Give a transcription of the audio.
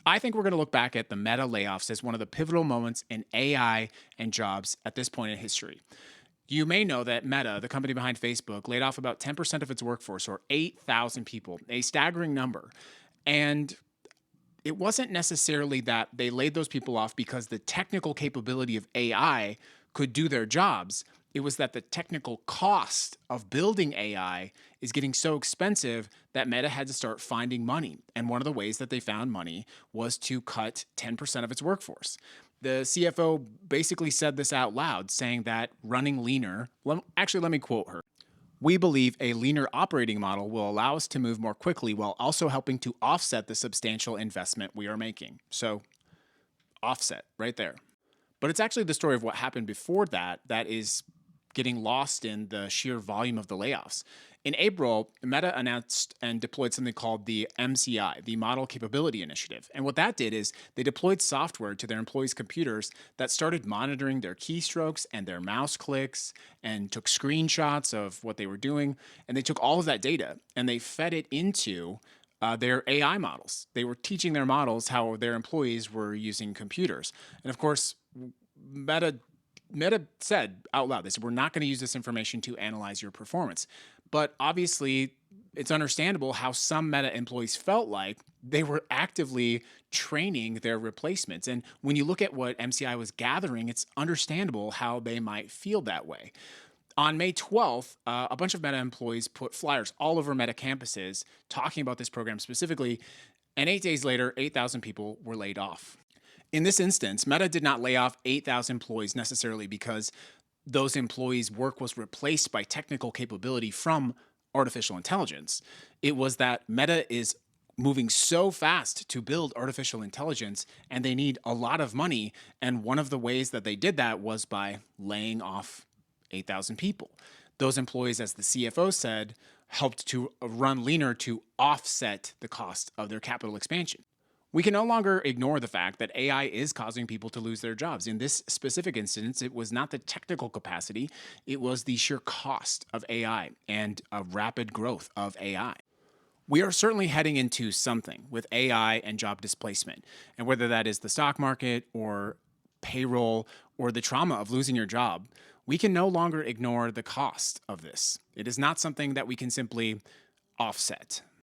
I think we're going to look back at the Meta layoffs as one of the pivotal moments in AI and jobs at this point in history. You may know that Meta, the company behind Facebook, laid off about 10% of its workforce, or 8,000 people, a staggering number. And it wasn't necessarily that they laid those people off because the technical capability of AI could do their jobs. It was that the technical cost of building AI is getting so expensive that Meta had to start finding money. And one of the ways that they found money was to cut 10% of its workforce. The CFO basically said this out loud, saying that running leaner, actually, let me quote her. We believe a leaner operating model will allow us to move more quickly while also helping to offset the substantial investment we are making. So, offset right there. But it's actually the story of what happened before that that is getting lost in the sheer volume of the layoffs. In April, Meta announced and deployed something called the MCI, the Model Capability Initiative. And what that did is they deployed software to their employees' computers that started monitoring their keystrokes and their mouse clicks and took screenshots of what they were doing. And they took all of that data and they fed it into their AI models. They were teaching their models how their employees were using computers. And of course, Meta Meta said out loud, they said, we're not going to use this information to analyze your performance. But obviously, it's understandable how some Meta employees felt like they were actively training their replacements. And when you look at what MCI was gathering, it's understandable how they might feel that way. On May 12th, a bunch of Meta employees put flyers all over Meta campuses talking about this program specifically. And 8 days later, 8,000 people were laid off. In this instance, Meta did not lay off 8,000 employees necessarily because those employees' work was replaced by technical capability from artificial intelligence. It was that Meta is moving so fast to build artificial intelligence and they need a lot of money. And one of the ways that they did that was by laying off 8,000 people. Those employees, as the CFO said, helped to run leaner to offset the cost of their capital expansion. We can no longer ignore the fact that AI is causing people to lose their jobs. In this specific instance, it was not the technical capacity, it was the sheer cost of AI and a rapid growth of AI. We are certainly heading into something with AI and job displacement. And whether that is the stock market or payroll or the trauma of losing your job, we can no longer ignore the cost of this. It is not something that we can simply offset.